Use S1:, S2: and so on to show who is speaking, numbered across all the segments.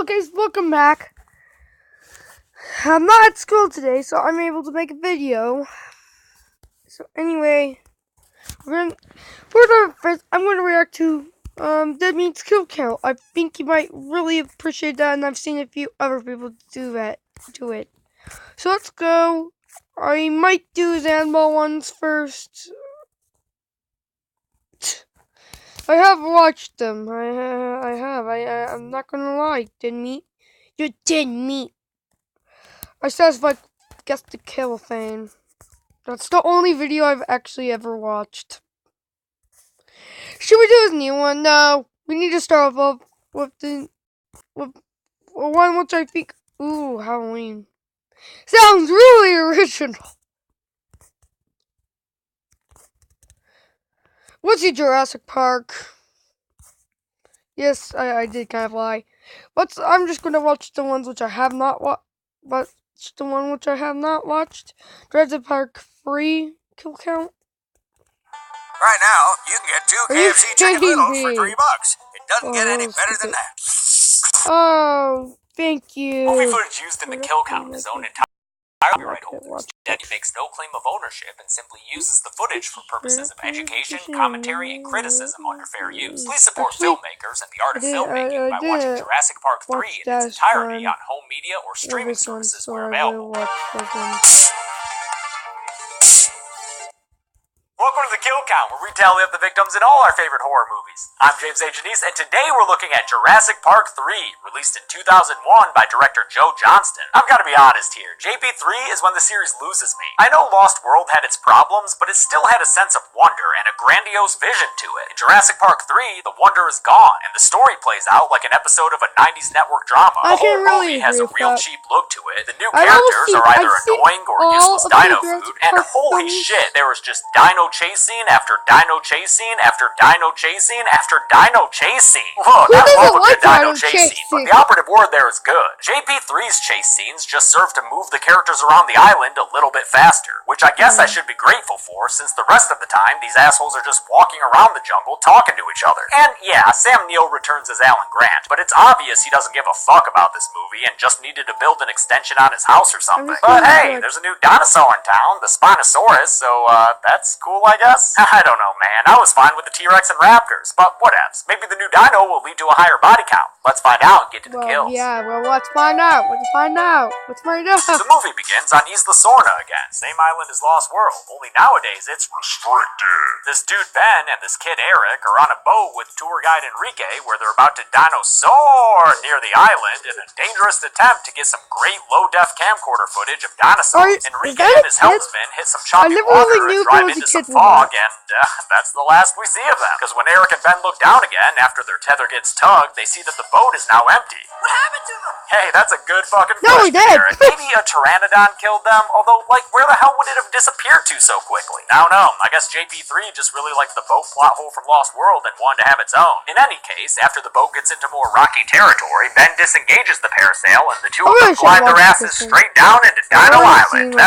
S1: Okay, so welcome back. I'm not at school today, so I'm able to make a video. So anyway, I'm going to react to Dead Meat's kill count. I think you might really appreciate that, and I've seen a few other people do it. So let's go. I might do the animal ones first. I have watched them. I'm not gonna lie. Dead Meat. You're Dead Meat. I satisfied guess the kill thing. That's the only video I've actually ever watched. Should we do a new one? No. We need to start off with one which I think. Ooh, Halloween. Sounds really original. What's your Jurassic Park? Yes, I did kind of lie. I'm just gonna watch the ones which I have not watched. The one which I have not watched. Jurassic Park 3 kill count.
S2: Right now, you can get 2 KFC chicken noodles for $3. It doesn't get any better than that.
S1: Oh, thank you.
S3: Movie footage used in the kill count is owned entirely by copyright holders. Dead makes no claim of ownership and simply uses the footage for purposes of education, commentary, and criticism under fair use. Please support filmmakers and the art of filmmaking by watching Jurassic Park 3 in its entirety on home media or streaming services where available. Welcome to the Kill Count, where we tally up the victims in all our favorite horror movies. I'm James A. Janice, and today we're looking at Jurassic Park 3, released in 2001 by director Joe Johnston. I've got to be honest here, JP3 is when the series loses me. I know Lost World had its problems, but it still had a sense of wonder and a grandiose vision to it. In Jurassic Park 3, the wonder is gone, and the story plays out like an episode of a 90s network drama. The whole movie has a real cheap look to it. The new characters are either annoying or useless dino food, and holy shit, there was just dino chasing after dino chasing after dino chasing after dino chasing. Look, I love a good dino chase scene, but the operative word there is good. JP3's chase scenes just serve to move the characters around the island a little bit faster, which I guess I should be grateful for, since the rest of the time these assholes are just walking around the jungle talking to each other. And yeah, Sam Neill returns as Alan Grant, but it's obvious he doesn't give a fuck about this movie and just needed to build an extension on his house or something. But hey, there's a new dinosaur in town, the Spinosaurus, so that's cool, I guess? I don't know, man. I was fine with the T-Rex and Raptors, but whatevs. Maybe the new dino will lead to a higher body count. Let's find out and get to the kills.
S1: Yeah, let's find out. Let's find out.
S3: The movie begins on Isla Sorna again, same island as Lost World, only nowadays it's restricted. This dude Ben and this kid Eric are on a boat with tour guide Enrique where they're about to dinosaur near the island in a dangerous attempt to get some great low-def camcorder footage of dinosaurs. Enrique and his helmsman hit some choppy water and drive into some fog, and that's the last we see of them. Because when Eric and Ben look down again after their tether gets tugged, they see that the boat is now empty.
S2: What happened to them?
S3: Hey, that's a good fucking question, Eric. Maybe a pteranodon killed them, although, like, where the hell would it have disappeared to so quickly? I don't know. I guess JP3 just really liked the boat plot hole from Lost World and wanted to have its own. In any case, after the boat gets into more rocky territory, Ben disengages the parasail, and the two of them glide their asses straight down into Dino Island.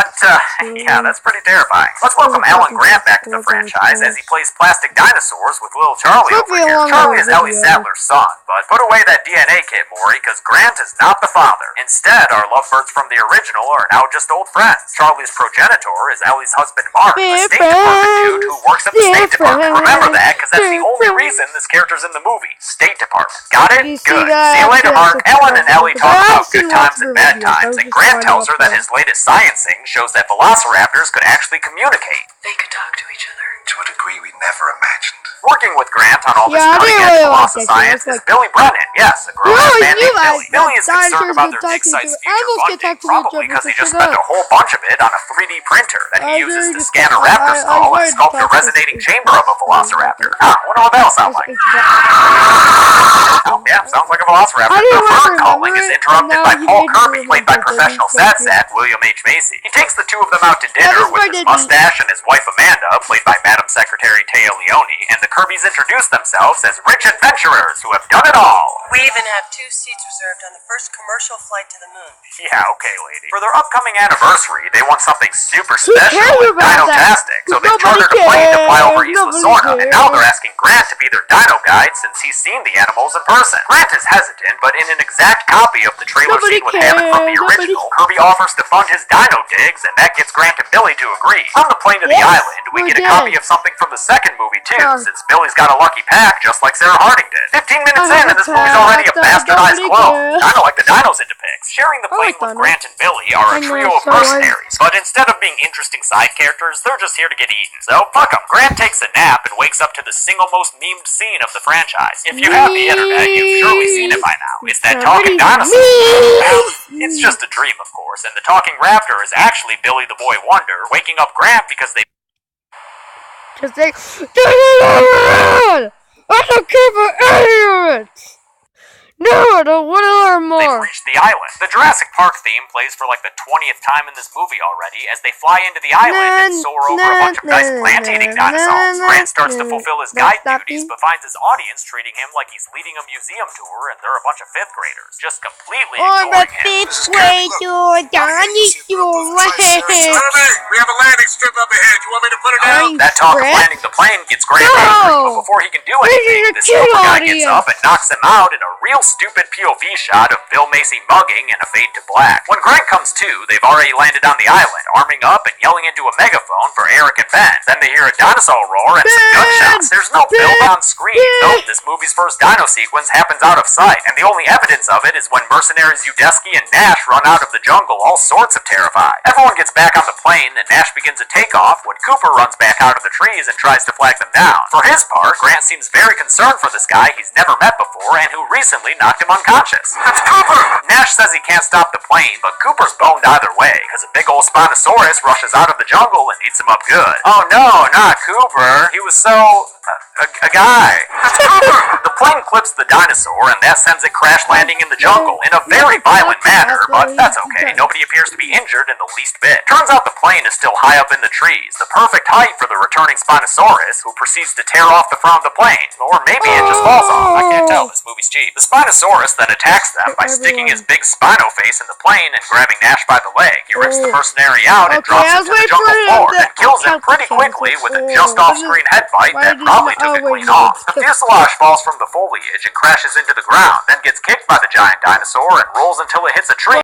S3: Yeah, that's pretty terrifying. Let's welcome Alan Grant back to the franchise as he plays plastic dinosaurs with little Charlie over here. Charlie is Ellie Sadler's son, but put away that DNA kit, Maury, because Grant is not the father. Instead, our lovebirds from the original are now just old friends. Charlie's progenitor is Ellie's husband, Mark, a State Department dude who works at the State Department. Remember that, because that's the only reason this character's in the movie. State Department. Got it? Good. See you later, Mark. Ellen and Ellie talk about good times and bad times, and Grant tells her that his latest sciencing shows that velociraptors could actually communicate.
S2: They could talk to each other to a degree we never imagined.
S3: Working with Grant on all this cutting-edge philosophy science is Billy Brennan. Yes, a grown-up man named Billy. Billy is concerned about their dig site's future funding, probably because he just spent a whole bunch of it on a 3D printer that he uses to scan a raptor skull and sculpt a resonating chamber of a velociraptor. Wonder what that'll sound like. Oh, yeah, sounds like a velociraptor. The bird calling is interrupted by Paul Kirby, played by professional sad William H. Macy. He takes the two of them out to dinner with his mustache and his wife Amanda, played by Madam Secretary Taya Leone, and the Kirbys introduce themselves as rich adventurers who have done it all.
S4: We even have 2 seats reserved on the first commercial flight to the moon.
S3: Yeah, okay, lady. For their upcoming anniversary, they want something super special and dino-tastic, so they chartered a plane to fly over Isla Sorna, and now they're asking Grant to be their dino guide since he's seen the animals in person. Grant Grant is hesitant, but in an exact copy of the trailer scene with Hammond from the original, Kirby offers to fund his dino digs, and that gets Grant and Billy to agree. On the plane to the island, we get a copy of something from the second movie too, since Billy's got a lucky pack just like Sarah Harding did. 15 minutes in, and this movie's already a bastardized clone. Kinda like the dinos into pics. Sharing the plane with Grant and Billy are a trio of mercenaries, but instead of being interesting side characters, they're just here to get eaten. So fuck them. Grant takes a nap and wakes up to the single most memed scene of the franchise. If you have the internet, you've surely seen it by now. It's that talking dinosaur. It's just a dream, of course, and the talking raptor is actually Billy the Boy Wonder, waking up Grant because they...
S1: I don't care for idiots! No, I don't want to learn more!
S3: They've reached the island. The Jurassic Park theme plays for like the 20th time in this movie already as they fly into the island and soar over a bunch of nice plant-eating dinosaurs. Grant starts to fulfill his guide duties, but finds his audience treating him like he's leading a museum tour and they're a bunch of 5th graders, just completely ignoring him.
S1: Fifth grader, dinosaur.
S2: We have a landing strip up ahead. You want me to put it down?
S3: That talk of landing the plane gets Grant angry, but before he can do anything, the silver guy gets up and knocks him out in a real stupid POV shot of Bill Macy mugging and a fade to black. When Grant comes to, they've already landed on the island, arming up and yelling into a megaphone for Eric and Ben. Then they hear a dinosaur roar and some gunshots. There's no build on screen. Nope, this movie's first dino sequence happens out of sight, and the only evidence of it is when mercenaries Udesky and Nash run out of the jungle all sorts of terrified. Everyone gets back on the plane, and Nash begins a takeoff when Cooper runs back out of the trees and tries to flag them down. For his part, Grant seems very concerned for this guy he's never met before and who recently knocked him unconscious. That's Cooper! Nash says he can't stop the plane, but Cooper's boned either way, because a big old Spinosaurus rushes out of the jungle and eats him up good. Oh no, not Cooper. He was so... a guy. That's Cooper! The plane clips the dinosaur, and that sends it crash landing in the jungle in a very violent manner, but that's okay. Nobody appears to be injured in the least bit. Turns out the plane is still high up in the trees, the perfect height for the returning Spinosaurus, who proceeds to tear off the front of the plane. Or maybe it just falls off. I can't tell. This movie's cheap. The Spinosaurus then attacks them by sticking his big Spino face in the plane and grabbing Nash by the leg. He rips the mercenary out and drops him to the jungle floor, and kills him pretty quickly with a just off-screen head bite that probably took it clean off. The fuselage falls from the foliage and crashes into the ground, then gets kicked by the giant dinosaur and rolls until it hits a tree.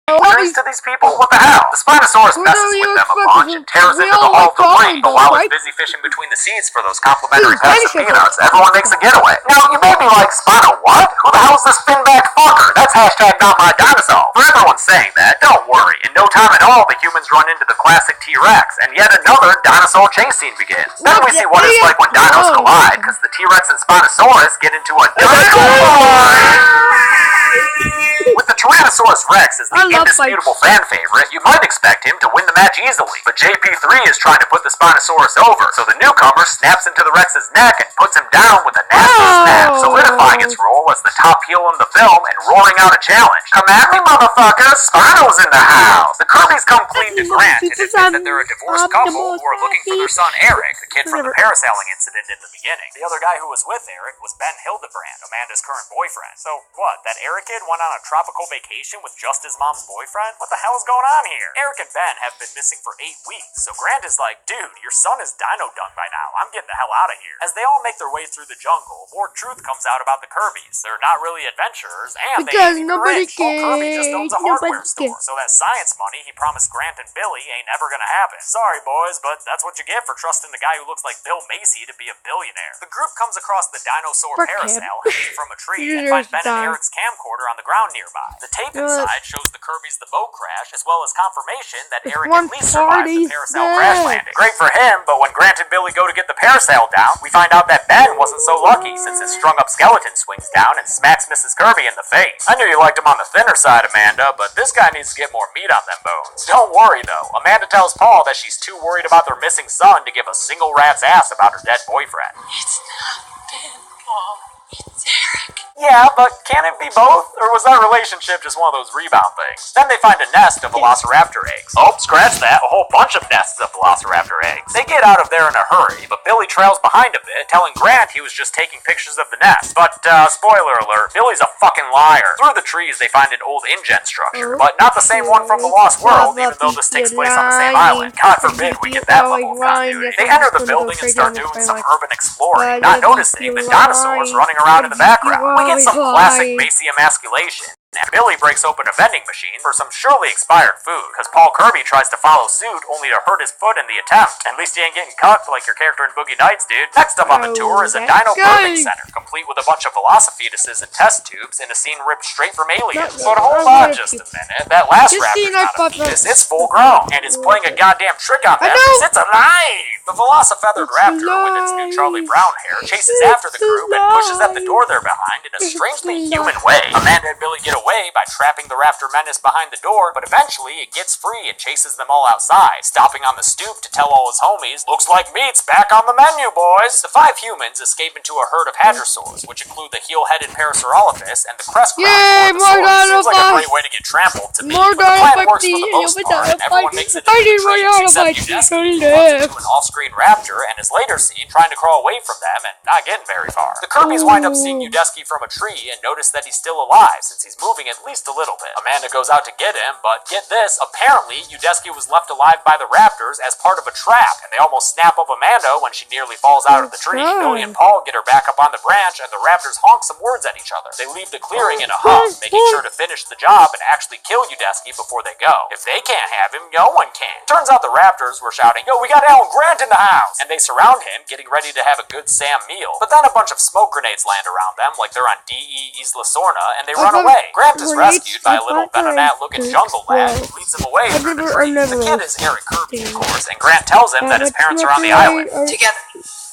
S3: Trees to these people? What the hell? The Spinosaurus messes with them a bunch and tears into the hull of the plane, but while it's busy fishing between the seats for those complimentary packs of peanuts, everyone makes a getaway. Now, you may be like, Spino what? Who the hell's this finback fucker? That's hashtag not my dinosaur. For everyone saying that, don't worry. In no time at all, the humans run into the classic T-Rex, and yet another dinosaur chase scene begins. Then we see what it's like when dinos collide, because the T-Rex and Spinosaurus get into a With the Tyrannosaurus Rex as the indisputable fan favorite, you might expect him to win the match easily, but JP3 is trying to put the Spinosaurus over, so the newcomer snaps into the Rex's neck and puts him down with a nasty snap, solidifying its role as the top heel in the film and roaring out a challenge. Come at me, motherfuckers! Spino's in the house! The Kirby's come clean to Grant and admit that they're a divorced couple who are looking for their son Eric, the kid from the parasailing incident in the beginning. The other guy who was with Eric was Ben Hildebrand, Amanda's current boyfriend. So what, that Eric kid went on a tropical vacation with just his mom's boyfriend? What the hell is going on here? Eric and Ben have been missing for 8 weeks, so Grant is like, dude, your son is dino done by now. I'm getting the hell out of here. As they all make their way through the jungle, more truth comes out about the Kirbys. They're not really adventurers, and
S1: because
S3: they ain't
S1: nobody
S3: rich. Old Kirby just owns a hardware store.
S1: cares.
S3: So that science money he promised Grant and Billy ain't ever gonna happen. Sorry, boys, but that's what you get for trusting the guy who looks like Bill Macy to be a billionaire. The group comes across the dinosaur parasail hanging from a tree and finds Ben and Eric's camcorder on the ground nearby. The tape inside shows the Kirbys the boat crash, as well as confirmation that Eric at least survived the parasail crash landing. Great for him, but when Grant and Billy go to get the parasail down, we find out that Ben wasn't so lucky, since his strung-up skeleton swings down and smacks Mrs. Kirby in the face. I knew you liked him on the thinner side, Amanda, but this guy needs to get more meat on them bones. Don't worry, though. Amanda tells Paul that she's too worried about their missing son to give a single rat's ass about her dead boyfriend.
S4: It's not Ben, Paul. It's Eric.
S3: Yeah, but can it be both? Or was that relationship just one of those rebound things? Then they find a nest of Velociraptor eggs. Oh, scratch that. A whole bunch of nests of Velociraptor eggs. They get out of there in a hurry, but Billy trails behind a bit, telling Grant he was just taking pictures of the nest. But, spoiler alert, Billy's a fucking liar. Through the trees, they find an old InGen structure, but not the same one from the Lost World, even though this takes place on the same island. God forbid we get that level of continuity. They enter the building and start doing some urban exploring, not noticing the dinosaurs running around in the background. We get It's some classic Macy emasculation. And Billy breaks open a vending machine for some surely expired food, because Paul Kirby tries to follow suit only to hurt his foot in the attempt. At least he ain't getting cut like your character in Boogie Nights, dude. Next up on the tour is a Dino Birthing Center, complete with a bunch of velocifetuses and test tubes in a scene ripped straight from Aliens. But hold on just a minute, that last raptor's not a fetus, it's full grown, and it's playing a goddamn trick on them because it's alive! The velocifeathered raptor, with its new Charlie Brown hair, chases after the group and pushes at the door they're behind in a strangely human way. Amanda and Billy get away by trapping the raptor menace behind the door, but eventually it gets free and chases them all outside, stopping on the stoop to tell all his homies, "Looks like meat's back on the menu, boys!" The 5 humans escape into a herd of hadrosaurs, which include the heel-headed Parasaurolophus and the crest crowned Orthosaurus. Seems like a great way to get trampled to me, but the plan works for the most part, and everyone makes it to the trees except Udesky, who runs into an off-screen raptor and is later seen trying to crawl away from them and not getting very far. The Kirby's wind up seeing Udesky from a tree and notice that he's still alive, since he's moving at least a little bit. Amanda goes out to get him, but get this, apparently Udesky was left alive by the raptors as part of a trap, and they almost snap up Amanda when she nearly falls out of the tree. Billy and Paul get her back up on the branch, and the raptors honk some words at each other. They leave the clearing in a huff, making sure to finish the job and actually kill Udesky before they go. If they can't have him, no one can. Turns out the raptors were shouting, "Yo, we got Alan Grant in the house!" And they surround him, getting ready to have a good Sam meal. But then a bunch of smoke grenades land around them, like they're on DE Isla Sorna, and they run away. Grant is rescued by a little Venonat-looking jungle lad who leads him away through the trees. The kid is Eric Kirby, of course, and Grant tells him that his parents are on the island.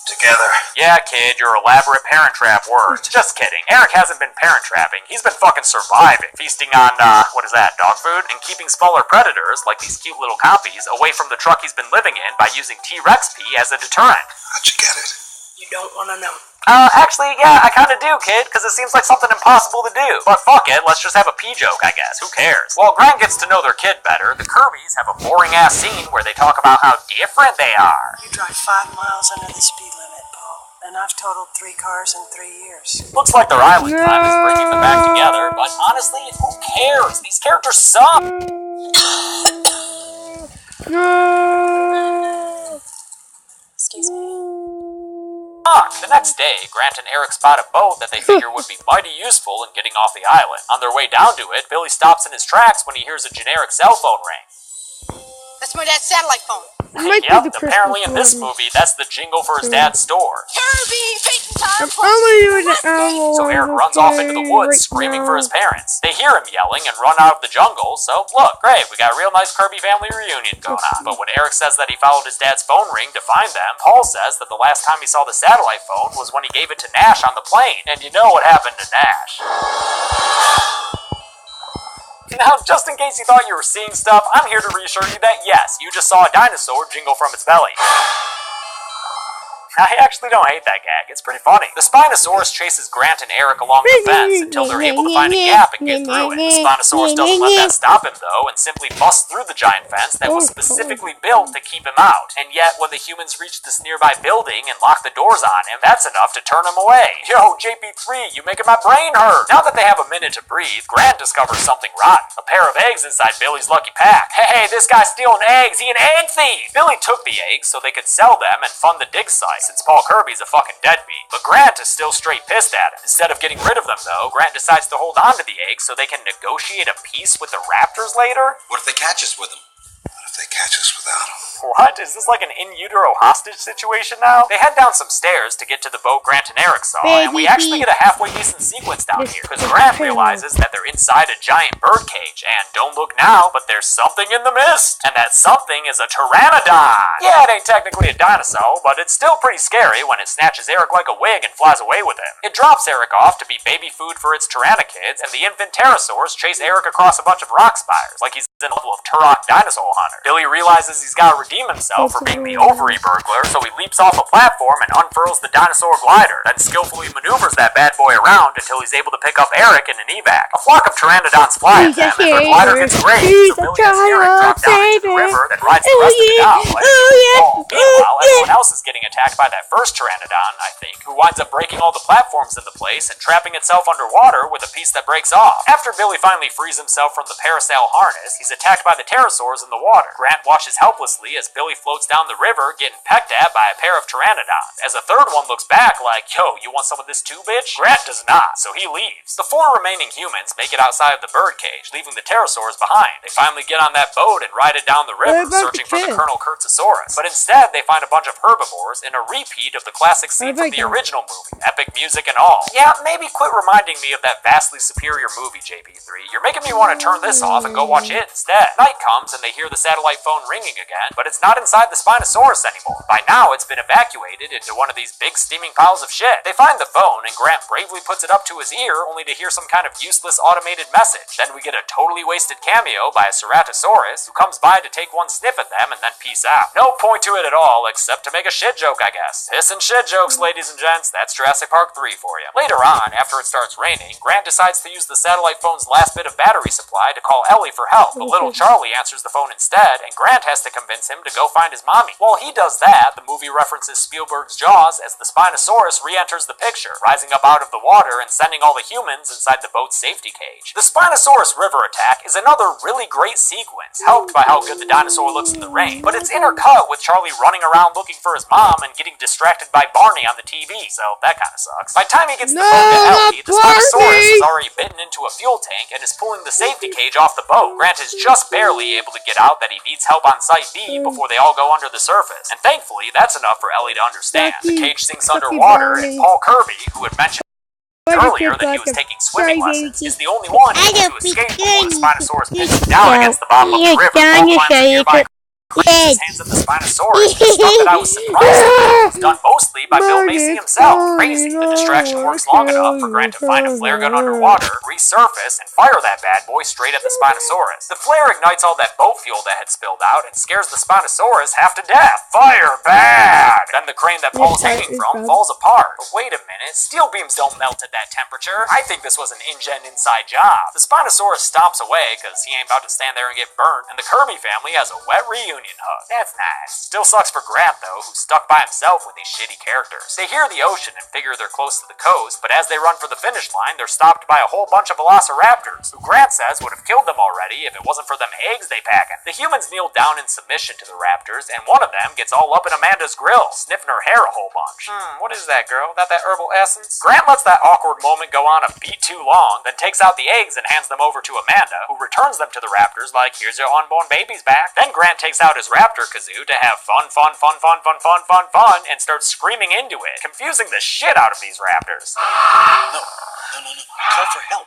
S2: Together.
S3: Yeah, kid, your elaborate parent trap worked. Just kidding. Eric hasn't been parent trapping. He's been fucking surviving. Feasting on, what is that, dog food? And keeping smaller predators, like these cute little compies, away from the truck he's been living in by using T-Rex pee as a deterrent.
S2: How'd you get it?
S4: You don't want to know.
S3: Actually, yeah, I kinda do, kid, because it seems like something impossible to do. But fuck it, let's just have a pee joke, I guess. Who cares? While Grant gets to know their kid better, the Kirbys have a boring-ass scene where they talk about how different they are.
S4: You drive 5 miles under the speed limit, Paul, and I've totaled 3 cars in 3 years.
S3: Looks like their island time is bringing them back together, but honestly, who cares? These characters suck!
S4: Excuse me.
S3: The next day, Grant and Eric spot a boat that they figure would be mighty useful in getting off the island. On their way down to it, Billy stops in his tracks when he hears a generic cell phone ring.
S5: That's my dad's satellite phone.
S3: Yep, apparently in this movie, that's the jingle for his dad's store.
S5: Kirby, painting time.
S3: So Eric runs off into the woods, screaming for his parents. They hear him yelling and run out of the jungle, so look, great, we got a real nice Kirby family reunion going on. But when Eric says that he followed his dad's phone ring to find them, Paul says that the last time he saw the satellite phone was when he gave it to Nash on the plane. And you know what happened to Nash. Now, just in case you thought you were seeing stuff, I'm here to reassure you that yes, you just saw a dinosaur jingle from its belly. I actually don't hate that gag, it's pretty funny. The Spinosaurus chases Grant and Eric along the fence until they're able to find a gap and get through it. The Spinosaurus doesn't let that stop him though, and simply busts through the giant fence that was specifically built to keep him out. And yet, when the humans reach this nearby building and lock the doors on him, that's enough to turn him away. Yo, JP3, you making my brain hurt! Now that they have a minute to breathe, Grant discovers something rotten. A pair of eggs inside Billy's lucky pack. Hey, this guy's stealing eggs, he an egg thief! Billy took the eggs so they could sell them and fund the dig site, since Paul Kirby's a fucking deadbeat. But Grant is still straight pissed at him. Instead of getting rid of them though, Grant decides to hold on to the eggs so they can negotiate a peace with the raptors later.
S2: What if they catch us with them? What if they catch us without them?
S3: What? Is this like an in utero hostage situation now? They head down some stairs to get to the boat Grant and Eric saw, and we actually get a halfway decent sequence down here, because Grant realizes that they're inside a giant bird cage, and don't look now, but there's something in the mist, and that something is a pteranodon. Yeah, it ain't technically a dinosaur, but it's still pretty scary when it snatches Eric like a wig and flies away with him. It drops Eric off to be baby food for its tyrannokids, and the infant pterosaurs chase Eric across a bunch of rock spires, like he's in a level of Turok dinosaur hunter. Billy realizes he's got to redeem himself for being the ovary burglar, so he leaps off a platform and unfurls the dinosaur glider, then skillfully maneuvers that bad boy around until he's able to pick up Eric in an evac. A flock of pteranodons fly at them, and their glider gets grazed, so Billy has Eric drop down into the river that rides the rest of the down, letting him fall. Meanwhile, everyone else is getting attacked by that first pteranodon, I think, who winds up breaking all the platforms in the place and trapping itself underwater with a piece that breaks off. After Billy finally frees himself from the parasail harness, he's attacked by the pterosaurs in the water. Grant Grant watches helplessly as Billy floats down the river, getting pecked at by a pair of pteranodons. As a third one looks back like, yo, you want some of this too, bitch? Grant does not, so he leaves. The 4 remaining humans make it outside of the birdcage, leaving the pterosaurs behind. They finally get on that boat and ride it down the river, searching for the Colonel Kurtzosaurus. But instead, they find a bunch of herbivores in a repeat of the classic scene from the original movie. Epic music and all. Yeah, maybe quit reminding me of that vastly superior movie, JP3. You're making me want to turn this off and go watch it instead. Night comes and they hear the satellite phone ringing again, but it's not inside the Spinosaurus anymore. By now, it's been evacuated into one of these big steaming piles of shit. They find the phone, and Grant bravely puts it up to his ear, only to hear some kind of useless automated message. Then we get a totally wasted cameo by a Ceratosaurus, who comes by to take one sniff at them and then peace out. No point to it at all, except to make a shit joke, I guess. Piss and shit jokes, ladies and gents. That's Jurassic Park 3 for you. Later on, after it starts raining, Grant decides to use the satellite phone's last bit of battery supply to call Ellie for help, but little Charlie answers the phone instead, and Grant has to convince him to go find his mommy. While he does that, the movie references Spielberg's Jaws as the Spinosaurus re-enters the picture, rising up out of the water and sending all the humans inside the boat's safety cage. The Spinosaurus river attack is another really great sequence, helped by how good the dinosaur looks in the rain, but it's intercut with Charlie running around looking for his mom and getting distracted by Barney on the TV, so that kinda sucks. By the time he gets the phone to Ellie, the Spinosaurus is already bitten into a fuel tank and is pulling the safety cage off the boat. Grant is just barely able to get out that he needs help on Site B before they all go under the surface, and thankfully, that's enough for Ellie to understand. The cage sinks underwater, and Paul Kirby, who had mentioned earlier that he was taking swimming lessons, is the only one able to escape before the Spinosaurus pins him down against the bottom of the river. Paul climbs a nearby his hands at the Spinosaurus, the stuff that I was surprised at was done mostly by Bill Macy himself. Crazy, the distraction works long enough for Grant to find a flare gun underwater, resurface, and fire that bad boy straight at the Spinosaurus. The flare ignites all that boat fuel that had spilled out and scares the Spinosaurus half to death. Fire bad! Then the crane that Paul's hanging from falls apart. But wait a minute, steel beams don't melt at that temperature. I think this was an InGen inside job. The Spinosaurus stomps away because he ain't about to stand there and get burnt, and the Kirby family has a wet reunion hug. That's nice. Still sucks for Grant, though, who's stuck by himself with these shitty characters. They hear the ocean and figure they're close to the coast, but as they run for the finish line, they're stopped by a whole bunch of velociraptors, who Grant says would have killed them already if it wasn't for them eggs they packin'. The humans kneel down in submission to the raptors, and one of them gets all up in Amanda's grill, sniffing her hair a whole bunch. What is that, girl? That herbal essence? Grant lets that awkward moment go on a beat too long, then takes out the eggs and hands them over to Amanda, who returns them to the raptors like, here's your unborn babies back. Then Grant takes out his raptor kazoo to have fun, and starts screaming into it, confusing the shit out of these raptors.
S2: No. Call for help.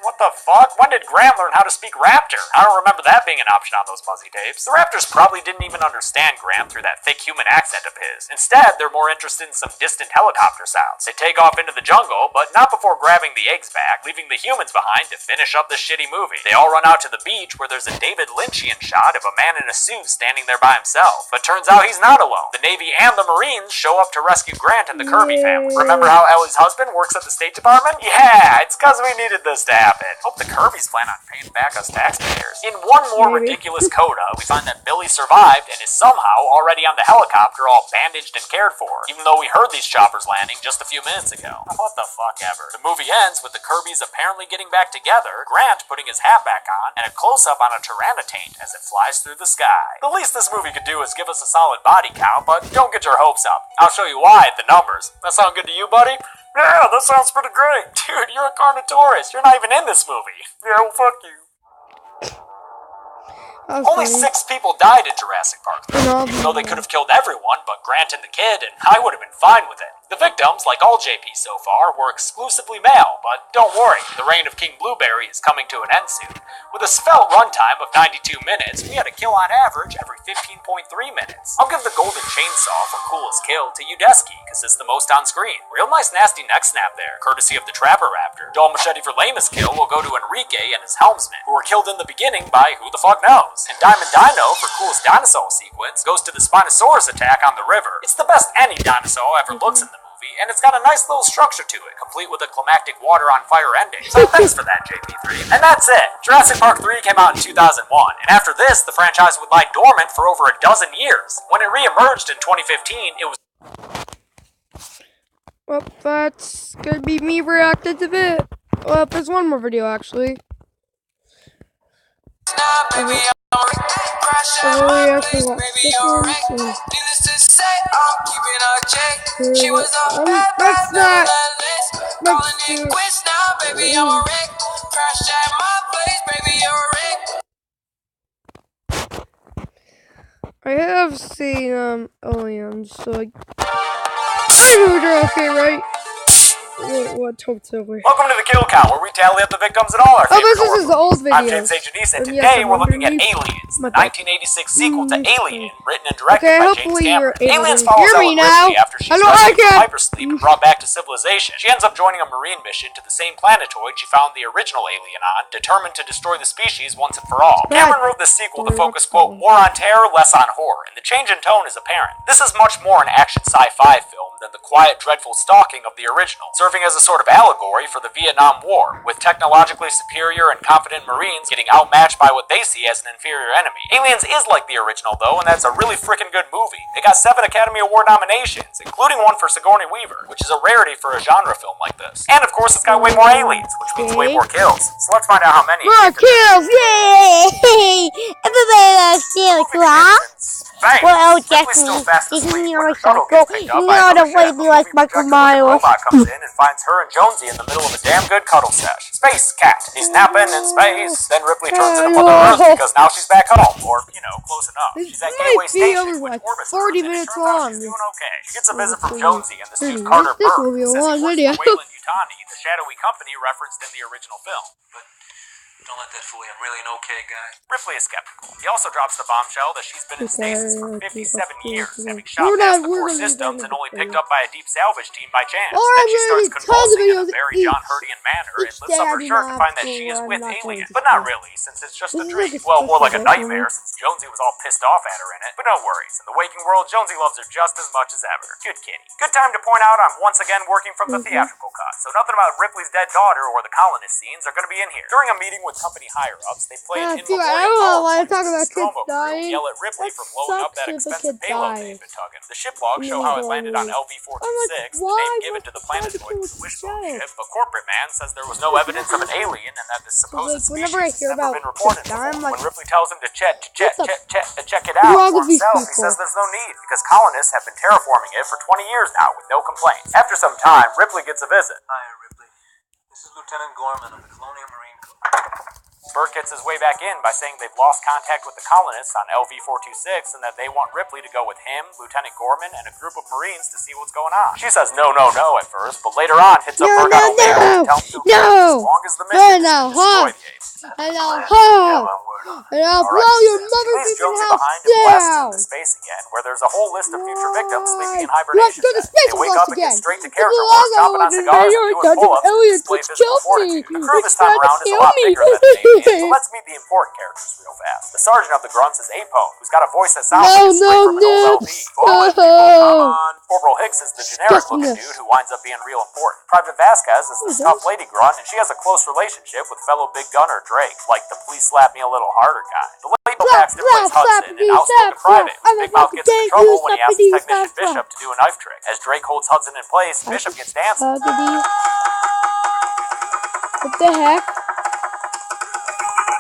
S3: What the fuck? When did Grant learn how to speak raptor? I don't remember that being an option on those fuzzy tapes. The raptors probably didn't even understand Grant through that thick human accent of his. Instead, they're more interested in some distant helicopter sounds. They take off into the jungle, but not before grabbing the eggs back, leaving the humans behind to finish up this shitty movie. They all run out to the beach where there's a David Lynchian shot of a man in a suit standing there by himself. But turns out he's not alone. The Navy and the Marines show up to rescue Grant and the Kirby family. Remember how Ellie's husband works at the State Department? Yeah, it's cause we needed this to happen. Hope the Kirbys plan on paying back us taxpayers. In one more ridiculous coda, we find that Billy survived and is somehow already on the helicopter all bandaged and cared for, even though we heard these choppers landing just a few minutes ago. What the fuck ever. The movie ends with the Kirbys apparently getting back together, Grant putting his hat back on, and a close-up on a pteranodon as it flies through the sky. The least this movie could do is give us a solid body count, but don't get your hopes up. I'll show you why at the numbers. That sound good to you, buddy? Yeah, that sounds pretty great. Dude, you're a Carnotaurus. You're not even in this movie. Yeah, well, fuck you. Only 6 people died in Jurassic Park 3, even though they could have killed everyone but Grant and the kid, and I would have been fine with it. The victims, like all JPs so far, were exclusively male, but don't worry, the reign of King Blueberry is coming to an end soon. With a svelte runtime of 92 minutes, we had a kill on average every 15.3 minutes. I'll give the Golden Chainsaw for coolest kill to Udesky, because it's the most on screen. Real nice nasty neck snap there, courtesy of the Trapper Raptor. Dull Machete for lamest kill will go to Enrique and his helmsman, who were killed in the beginning by who the fuck knows. And Diamond Dino for coolest dinosaur sequence goes to the Spinosaurus attack on the river. It's the best any dinosaur ever looks in the movie, and it's got a nice little structure to it, complete with a climactic water on fire ending. So thanks for that, JP3. And that's it. Jurassic Park 3 came out in 2001, and after this, the franchise would lie dormant for over a dozen years. When it re-emerged in 2015, it was...
S1: Well, that's gonna be me reacting to it. Well, there's one more video, actually. Oh, we actually watched this one. Let's not. Let's do. I have seen aliens, so I know they're okay, right? What totally?
S3: Welcome to the Kill Count, where we tally up the victims in all our favorite
S1: this is the old video.
S3: I'm James Denise, and today we're looking at Aliens, the 1986 sequel to Alien, written and directed by James Cameron. Aliens follows Ellen Ripley after she's rescued from hypersleep and brought back to civilization. She ends up joining a marine mission to the same planetoid she found the original alien on, determined to destroy the species once and for all. Cameron wrote this sequel to focus, quote, more on terror, less on horror, and the change in tone is apparent. This is much more an action sci-fi film than the quiet, dreadful stalking of the original, serving as a sort of allegory for the Vietnam War, with technologically superior and confident Marines getting outmatched by what they see as an inferior enemy. Aliens is like the original, though, and that's a really freaking good movie. It got 7 Academy Award nominations, including one for Sigourney Weaver, which is a rarity for a genre film like this. And of course, it's got way more aliens, which means way more kills. So let's find out how many.
S1: More kills! Yay! Everybody loves kills, huh? Well, Jackson, isn't he a psycho? No, the way be like Michael Myers.
S3: Robot comes in and finds her and Jonesy in the middle of a damn good cuddle sesh. Space cat. He's napping in space. Then Ripley turns into Mother Earth because now she's back home, or close enough. She's at Gateway Station, which orbits
S1: 40 minutes long.
S3: She's doing okay. She gets a visit from Jonesy and the student Carter Burke.
S1: This will be a long video.
S3: The shadowy company referenced in the original film. But don't let that fool you. I'm really an okay guy. Ripley is skeptical. He also drops the bombshell that she's been in stasis for 57 years, having shot past the core systems and only picked up by a deep salvage team by chance. Then she starts convulsing in a very John Herdian manner and lifts up her shirt to find that she is with Alien. But not really, since it's just a dream. Well, more like a nightmare, since Jonesy was all pissed off at her in it. But no worries. In the waking world, Jonesy loves her just as much as ever. Good kitty. Good time to point out I'm once again working from the theatrical cut, so nothing about Ripley's dead daughter or the colonist scenes are going to be in here. During a meeting with company higher-ups, they play an
S1: I don't want to talk about kids dying.
S3: Yell at Ripley for blowing up that expensive payload they've been tugging. The ship logs show how it landed on LV-426, the name given to the planetoid with the wishbone ship, but corporate man says there was no evidence of an alien and that the supposed species has never been reported before. When Ripley tells him to check it out for himself, he says there's no need, because colonists have been terraforming it for 20 years now with no complaints. After some time, Ripley gets a visit.
S6: Hi, Ripley. This is Lieutenant Gorman of the Colonial Marine Corps.
S3: Burke gets his way back in by saying they've lost contact with the colonists on LV-426 and that they want Ripley to go with him, Lieutenant Gorman, and a group of Marines to see what's going on. She says no at first, but later on hits up Burke on a mail to tell him to as long as the mission is to destroy the apes.
S1: And I'll blow your motherfucking house down!
S3: Into space again, where there's a whole list of future victims sleeping in hibernation. They wake up and get straight to character work, chopping on cigars and doing pull-ups to display physical fortitude. The crew this time around is a lot bigger than the name. So let's meet the important characters real fast. The sergeant of the grunts is Apone, who's got a voice that sounds like it's straight from an old LP. Come on. Corporal Hicks is the generic-looking dude who winds up being real important. Private Vasquez is the tough lady grunt, and she has a close relationship with fellow big gunner Drake, like the please slap me a little harder guy. The late Paxton plays Hudson, an outspoken private. Big Mouth gets into trouble when he asks technician Bishop to do a knife trick. As Drake holds Hudson in place, Bishop gets dancing.
S1: What the heck?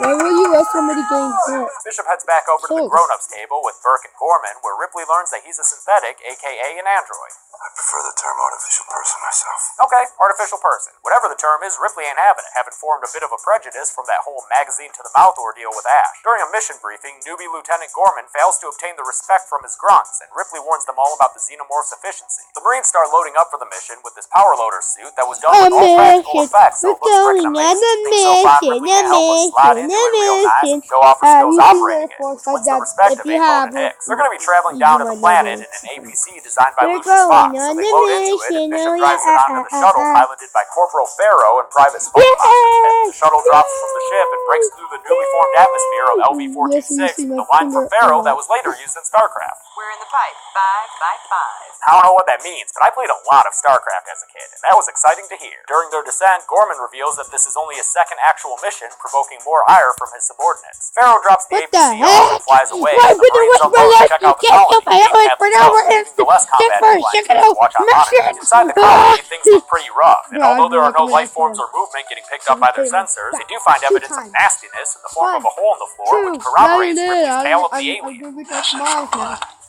S1: Why will you let somebody getting hurt?
S3: Bishop heads back over to the grown-ups table with Burke and Gorman, where Ripley learns that he's a synthetic, aka an android.
S6: I prefer the term artificial person myself.
S3: Okay, artificial person. Whatever the term is, Ripley ain't having it, having formed a bit of a prejudice from that whole magazine-to-the-mouth ordeal with Ash. During a mission briefing, newbie Lieutenant Gorman fails to obtain the respect from his grunts, and Ripley warns them all about the xenomorph's efficiency. The Marines start loading up for the mission with this power loader suit that was done with all practical effects, so it looks freaking amazing. They so find Ripley can help us slide into it real nice and show off her skills operating it. What's the respect of Apone and Hicks? They're going to be traveling down to the planet in an APC designed by Lucius Fox. So they load into it, and Bishop drives it onto the shuttle piloted by Corporal Farrow and Private Spock. As the shuttle drops from the ship and breaks through the newly formed atmosphere of LV-426, the line from Farrow that was later used in StarCraft.
S5: We're in the pipe. 5 by 5.
S3: I don't know what that means, but I played a lot of StarCraft as a kid, and that was exciting to hear. During their descent, Gorman reveals that this is only a second actual mission, provoking more ire fire from his subordinates. Pharaoh drops the
S1: What the
S3: APC off and flies away.
S1: Why
S3: The
S1: would
S3: Marines
S1: the
S3: unload to check out the colony. The less combat to watch on monitors. Inside the colony, things look pretty rough, and although there are no life forms or movement getting picked up by their sensors, they do find evidence of nastiness in the form of a hole in the floor, which corroborates Ripley's tale of the alien.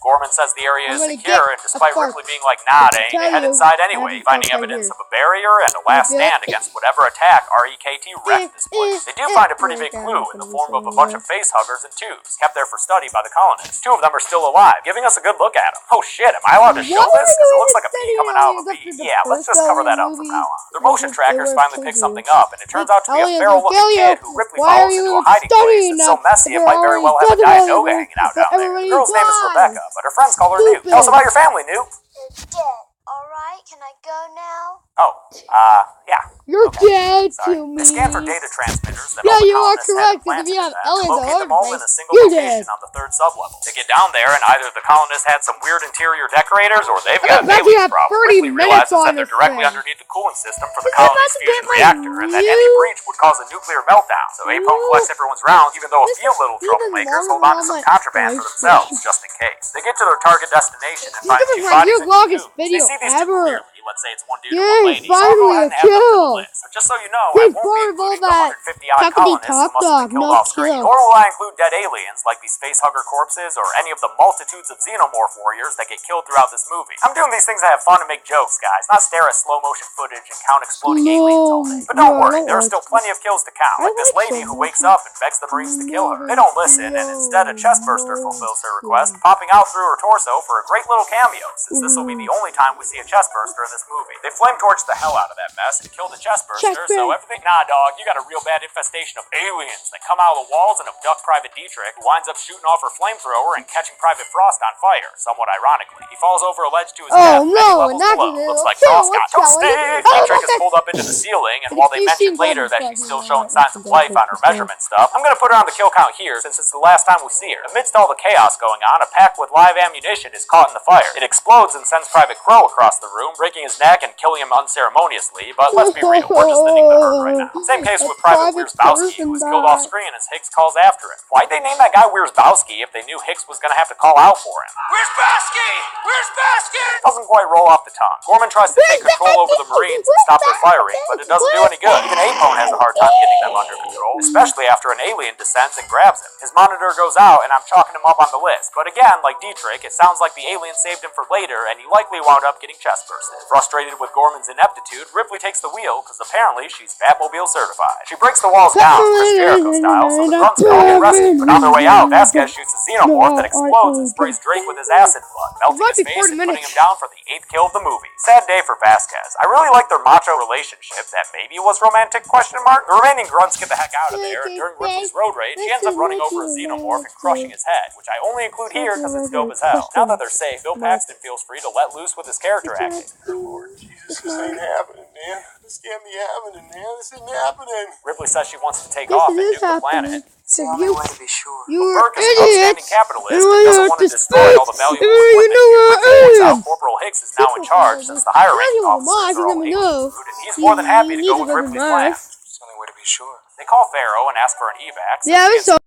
S3: Gorman says the area is secure, and despite Ripley being like, nah, they ain't, they head inside anyway, finding evidence of a barrier and a last stand against whatever attack REKT wrecked this place. They do find a pretty big clue in the form of a bunch of face huggers and tubes, kept there for study by the colonists. 2 of them are still alive, giving us a good look at them. Oh shit, am I allowed to show this? Because it looks like a pea coming out of a bee. Yeah, let's just cover that up from now on. Their motion trackers finally pick something up, and it turns out to be a feral-looking kid who Ripley follows into a hiding place that's so messy it might very well have a Diet Noga hanging out down there. The girl's name is Rebecca, but her friends call her Newt. Tell us about your family, Newt.
S7: They're dead. Alright, can I go now?
S3: Oh, yeah.
S1: You're dead
S3: Sorry.
S1: to me.
S3: They scan for data transmitters that
S1: Yeah,
S3: all the
S1: you are
S3: colonists
S1: correct,
S3: had planted
S1: because if you have
S3: to
S1: aliens all
S3: locate
S1: over
S3: them all
S1: the
S3: in a
S1: place,
S3: single
S1: you're
S3: location
S1: dead.
S3: on the 3rd sublevel. They get down there, and either the colonists had some weird interior decorators, or they've got an
S1: we
S3: alien
S1: have
S3: problem.
S1: 30
S3: Ripley
S1: minutes
S3: realizes
S1: on
S3: that they're
S1: this
S3: directly
S1: thing.
S3: underneath the cooling system for the colony's fusion reactor, and that any breach would cause a nuclear meltdown. So Apone collects everyone's rounds, even though a few little troublemakers hold on to some contraband for themselves, just in case. They get to their target destination and find
S1: This is
S3: 2
S1: my
S3: bodies and
S1: longest
S3: 2
S1: video
S3: They see these 2
S1: ever.
S3: clearly. Let's say it's one dude and one lady. So I'll go
S1: Finally
S3: ahead and
S1: a
S3: add them to the
S1: kill.
S3: list. So just so you know,
S1: Big
S3: I won't be
S1: part of all
S3: including the
S1: that
S3: 150 odd
S1: chocolatey
S3: colonists who
S1: top
S3: must have
S1: dog,
S3: been killed
S1: not
S3: off screen.
S1: kill.
S3: Nor will I include dead aliens like these facehugger corpses or any of the multitudes of xenomorph warriors that get killed throughout this movie. I'm doing these things to have fun and make jokes, guys, not stare at slow motion footage and count exploding aliens all day. But don't worry, there are still plenty of kills to count, like this lady who wakes up and begs the Marines to kill her. They don't listen, and instead a chest burster fulfills her request, popping out through her torso for a great little cameo, since this will be the only time we see a chest burster in this movie. They flame torch the hell out of that mess and kill the chest burster, so everything. Nah, dog, you got a real bad infestation of aliens that come out of the walls and abduct Private Dietrich, who winds up shooting off her flamethrower and catching Private Frost on fire, somewhat ironically. He falls over a ledge to his death many levels below. Looks like Frost got toasted. Dietrich is pulled up into the ceiling, and while they mention later that she's still showing signs of life on her measurement stuff, I'm gonna put her on the kill count here since it's the last time we see her. Amidst all the chaos going on, a pack with live ammunition is caught in the fire. It explodes and sends Private Crow across the room, breaking his neck and killing him unceremoniously, but let's be real, we're just thinking the hurt right now. Same case with Private Wierzbowski, who was killed off screen as Hicks calls after him. Why'd they name that guy Wierzbowski if they knew Hicks was gonna have to call out for him?
S2: Wierzbowski! Wierzbowski!
S3: Doesn't quite roll off the tongue. Gorman tries to take control over the Marines and stop their firing, but it doesn't do any good. Even Apone has a hard time getting them under control, especially after an alien descends and grabs him. His monitor goes out, and I'm chalking him up on the list. But again, like Dietrich, it sounds like the alien saved him for later, and he likely wound up getting chest bursted. Frustrated with Gorman's ineptitude, Ripley takes the wheel, because apparently she's Batmobile certified. She breaks the walls down, Chris Jericho style, so the grunts can all get arrested. But on their way out, Vasquez shoots a xenomorph that explodes and sprays Drake with his acid flood, melting his face and putting him down for the 8th kill of the movie. Sad day for Vasquez. I really like their macho relationship that maybe was romantic, question mark. The remaining grunts get the heck out of there, and during Ripley's road rage, she ends up running over a xenomorph and crushing his head, which I only include here because it's dope as hell. Now that they're safe, Bill Paxton feels free to let loose with his character acting.
S8: Lord Jesus, this ain't happening, man. This can't be happening, man. This isn't happening.
S3: Ripley says she wants to take off and nuke the planet.
S4: It's the only way to be sure.
S3: Burke is an outstanding capitalist and doesn't want to destroy all the valuable equipment. He points out Corporal Hicks is now in charge since the higher ranking officers are all alien food, and he's more than happy to go with Ripley's plan.
S8: It's the only way to be sure.
S3: They call Pharaoh and ask for an evac.
S1: Yeah, it was so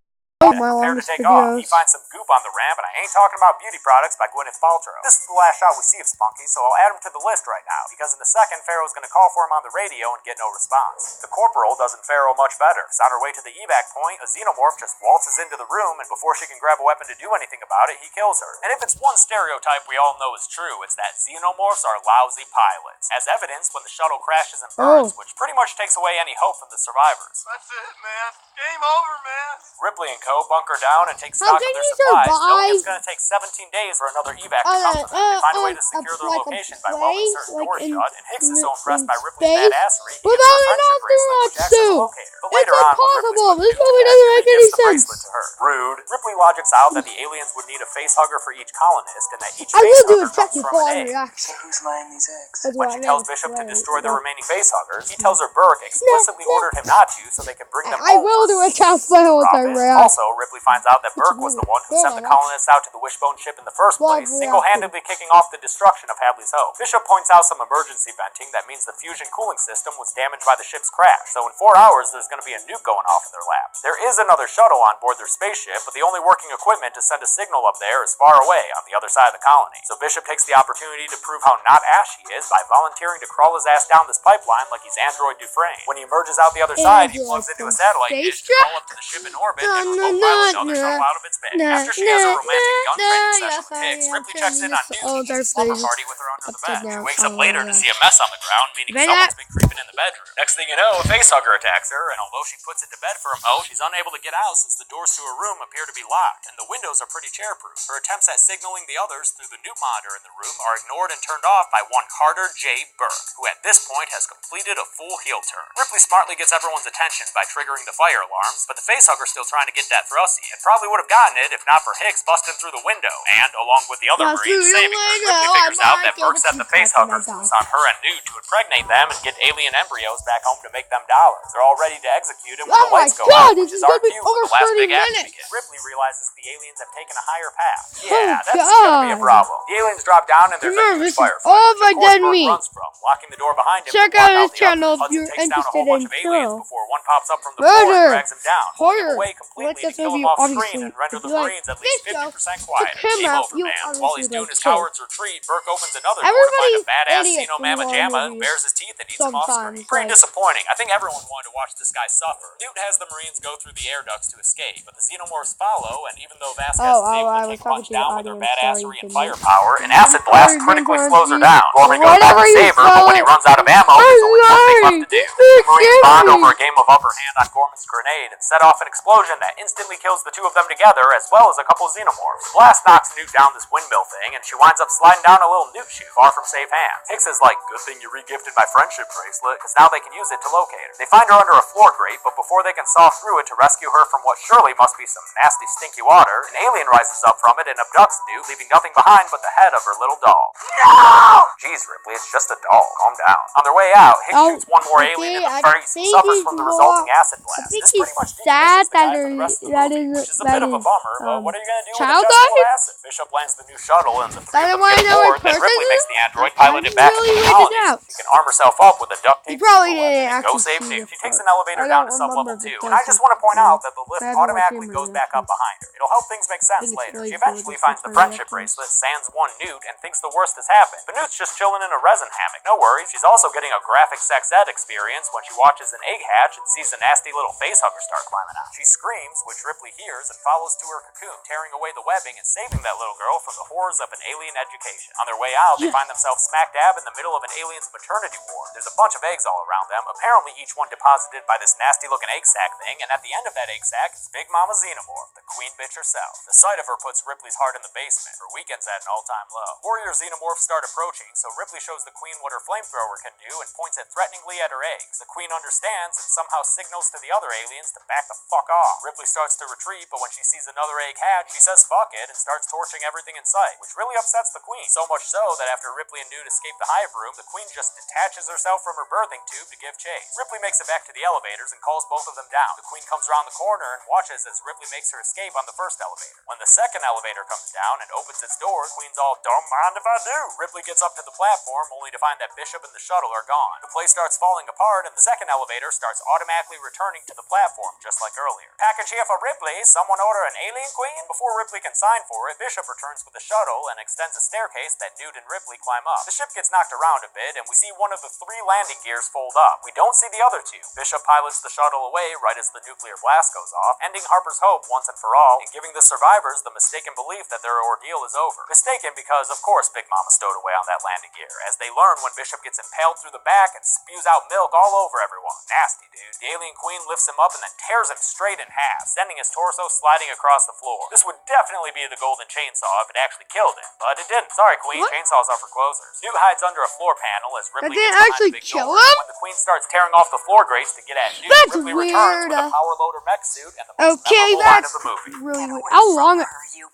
S1: my
S3: Prepare to
S1: longest
S3: take off. He
S1: videos.
S3: finds some goop on the ramp, and I ain't talking about beauty products by Gwyneth Paltrow. This is the last shot we see of Spunky, so I'll add him to the list right now, because in a second, Pharaoh's going to call for him on the radio and get no response. The Corporal doesn't Pharaoh much better, because on her way to the evac point, a xenomorph just waltzes into the room, and before she can grab a weapon to do anything about it, he kills her. And if it's one stereotype we all know is true, it's that xenomorphs are lousy pilots, as evidenced when the shuttle crashes and burns, which pretty much takes away any hope from the survivors.
S8: That's it, man. Game over, man.
S3: Ripley and co bunker down and take
S1: How
S3: stock of
S1: can
S3: their
S1: you
S3: supplies, knowing
S1: survive?
S3: it's going to take 17 days for another evac to come to them. They find a way to secure their
S1: like a
S3: location by welding certain doors
S1: in
S3: shut, and Hicks is so impressed by Ripley's
S1: space
S3: badassery, he gives her a
S1: without an
S3: friendship bracelet, which acts as a
S1: suit.
S3: locator. But
S1: It's
S3: later on, when
S1: impossible.
S3: Ripley's
S1: This
S3: with
S1: movie
S3: Dietrich,
S1: doesn't make
S3: he
S1: any
S3: gives the
S1: sense.
S3: bracelet to her. Rude. Ripley logics out that the aliens would need a facehugger for each colonist, and that each
S1: I will do a
S3: facehugger
S1: check
S3: comes from
S1: before
S3: an
S1: I
S3: egg.
S1: react.
S4: So who's laying these eggs?
S1: That's
S3: When
S1: what
S3: she
S1: I
S3: tells
S1: meant.
S3: Bishop to
S1: Right.
S3: destroy the remaining facehuggers, he tells her Burke explicitly ordered him not to, so they can bring them
S1: I
S3: home
S1: will
S3: for
S1: do a
S3: peace.
S1: check before I
S3: Profit.
S1: react.
S3: Also, Also, Ripley finds out that Burke was the one who sent the colonists out to the Wishbone ship in the first place, single-handedly kicking off the destruction of Hadley's Hope. Bishop points out some emergency venting that means the fusion cooling system was damaged by the ship's crash, so in 4 hours there's going to be a nuke going off in their labs. There is another shuttle on board their spaceship, but the only working equipment to send a signal up there is far away on the other side of the colony. So Bishop takes the opportunity to prove how not Ash he is by volunteering to crawl his ass down this pipeline like he's Android Dufresne. When he emerges out the other side, he plugs into a satellite dish to crawl up to the ship in orbit and remote pilot another shuttle out of its bed. After she has a romantic gun training session with Hicks, Ripley checks in on Newt and slumber party with her under the bed. She wakes up later to see a mess on the ground, meaning someone's been creeping in the bedroom. Next thing you know, a facehugger attacks her, and although she puts it to bed for a moment, she's unable to get out since the doors to her room appear to be locked, and the windows are pretty chair-proof. Her attempts at signaling the others through the Newt monitor in the room are ignored and turned off by one Carter J. Burke, who at this point has completed a full heel turn. Ripley smartly gets everyone's attention by triggering the fire alarms, but the facehugger's still trying to get that thrusty, and probably would have gotten it if not for Hicks busting through the window, and, along with the other Marines saving her, Ripley figures out that Burke set the facehuggers loose on her and Newt to impregnate them and get alien embryos back home to make them dollars. They're all ready to execute him when the lights go out, which is our cue for the last big action begins. Ripley realizes the aliens have taken a higher path. Yeah, that's gonna be a problem. The aliens drop down and there's a huge firefight, which of course Burke runs from, locking the door behind him.
S1: Check out his channel if you're interested in
S3: aliens before one pops up from the floor and drags him down, pulling him away completely to kill him off screen and render the Marines at least 50% quiet. Game over, man. While he's doing his coward's retreat, Burke opens another door to find a badass Xeno Mamma Jamma who bares his teeth and eats him off screen. Pretty disappointing. I think everyone wanted to watch this guy suffer. Newt has the Marines go through the air ducts to escape, but the Xenomorphs follow, and even though Vasquez is able to take a punch down with their badassery and firepower, an acid blast critically slows her down. Gorman goes out to save her, but when he runs out of ammo, there's only one thing left to do. The Marines bond over a game of upper hand on Gorman's grenade and set off an explosion that instantly kills the two of them together, as well as a couple Xenomorphs. The blast knocks Newt down this windmill thing, and she winds up sliding down a little Newt chute, far from safe hands. Hicks is like, good thing you regifted my friendship bracelet, because now they can use it to locate her. They find her under a floor grate, but before they can saw through it to rescue her from what surely must be some nasty, stinky water, an alien rises up from it and abducts Newt, leaving nothing behind but the head of her little doll. No! Jeez, Ripley, it's just a doll. Calm down. On their way out, Hicks shoots one more alien in the face and suffers from the resulting acid blast. This pretty much
S1: sad
S3: that which is a bit of a bummer, but what are you going to do with a chest full of acid? Bishop lands the new shuttle, and the three of them get aboard, then Ripley makes the android pilot it back to the colony. She can arm herself up with a duct tape and go save Newt. She takes an elevator down to sub-level 2, and I just want to point out that the lift automatically goes back up behind her. It'll help things make sense later. She eventually finds the friendship bracelet, sans one Newt, and thinks the worst has happened. But Newt's just chilling in a resin hammock. No worries, she's also getting a graphic sex ed experience when she watches an egg hatch and sees a nasty little facehugger start climbing out. She screams, which Ripley hears, and follows to her cocoon, tearing away the webbing and saving that little girl from the horrors of an alien education. On their way out, they find themselves smack dab in the middle of an alien's maternity ward. There's a bunch of eggs all around them, apparently each one deposited by this nasty-looking egg sac thing, and at the end of that egg sac is Big Mama Xenomorph, the queen bitch herself. The sight of her puts Ripley's heart in the basement. Her weekend's at an all-time low. Warrior Xenomorphs start approaching, so Ripley shows the queen what her flamethrower can do and points it threateningly at her eggs. The queen understands and somehow signals to the other aliens to back the fuck off. Ripley starts to retreat, but when she sees another egg hatch, she says fuck it and starts torching everything in sight, which really upsets the queen. So much so that after Ripley and Newt escape the hive room, the queen just detaches herself from her birthing tube to give chase. Ripley makes it back to the elevators and calls both of them down. The queen comes around the corner and watches as Ripley makes her escape on the first elevator. When the second elevator comes down and opens its doors, the queen's all, don't mind if I do. Ripley gets up to the platform only to find that Bishop and the shuttle are gone. The place starts falling apart and the second elevator starts automatically returning to the platform just like earlier. Package here for Ripley. Someone order an alien queen? Before Ripley can sign for it, Bishop returns with the shuttle and extends a staircase that Newt and Ripley climb up. The ship gets knocked around a bit and we see one of the 3 landing gears fold up. We don't see the other 2. Bishop pilots the shuttle away right as the nuclear blast goes off, ending Harper's hope once and for all and giving the survivors the mistaken belief that their ordeal is over. Mistaken because, of course, Big Mama stowed away on that landing gear, as they learn when Bishop gets impaled through the back and spews out milk all over everyone. Nasty, dude. The alien queen lifts him up and then tears him straight in half, sending his torso sliding across the floor. This would definitely be the golden chainsaw if it actually killed him, but it didn't. Sorry, Queen. What? Chainsaws are for closers. Newt hides under a floor panel as Ripley gets behind the big door. When the queen starts tearing off the floor grates to get at Newt, Ripley returns with a power loader mech suit and the most memorable line of the movie.
S1: Really weird. How long?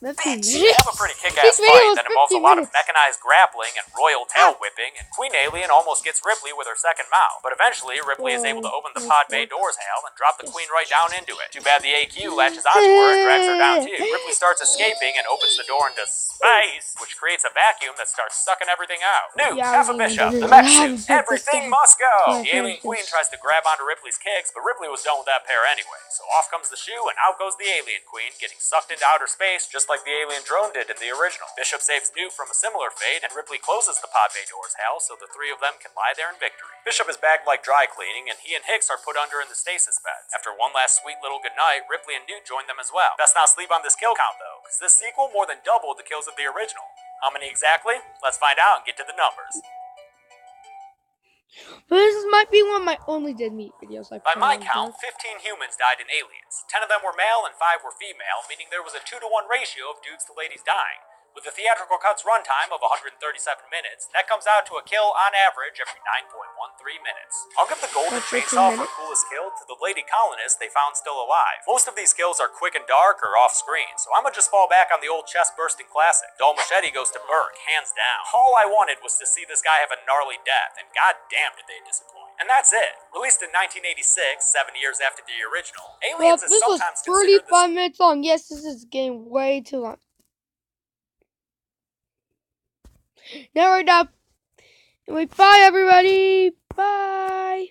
S3: They have a pretty kick-ass fight that involves a lot of mechanized grappling and royal tail whipping, and Queen Alien almost gets Ripley with her second mouth. But eventually, Ripley is able to open the pod bay doors, and drop the queen right down into it. Too bad the Q latches onto her and drags her down too. Ripley starts escaping and opens the door into space, which creates a vacuum that starts sucking everything out. Newt, half a bishop, the mech suit, everything must go! The alien queen tries to grab onto Ripley's kicks, but Ripley was done with that pair anyway. So off comes the shoe, and out goes the alien queen, getting sucked into outer space just like the alien drone did in the original. Bishop saves Newt from a similar fate, and Ripley closes the pod bay doors hell so the three of them can lie there in victory. Bishop is bagged like dry cleaning, and he and Hicks are put under in the stasis beds. After one last sweet little goodnight, Ripley and Newt join them as well. Best not sleep on this kill count though, because this sequel more than doubled the kills of the original. How many exactly? Let's find out and get to the numbers.
S1: But this might be one of my only dead meat videos I've
S3: By my
S1: done.
S3: count, 15 humans died in Aliens. 10 of them were male and 5 were female, meaning there was a 2-to-1 ratio of dudes to ladies dying. With the theatrical cut's runtime of 137 minutes, that comes out to a kill on average every 9.13 minutes. I'll give the golden chainsaw for coolest kill to the lady colonist they found still alive. Most of these kills are quick and dark or off screen, so I'ma just fall back on the old chest-bursting classic. Dull machete goes to Burke, hands down. All I wanted was to see this guy have a gnarly death, and goddamn did they disappoint. And that's it. Released in 1986, 7 years after the original, Aliens is sometimes considered the
S1: 35 minutes long. Yes, this is getting way too long. Now we're done. Anyway, bye everybody. Bye.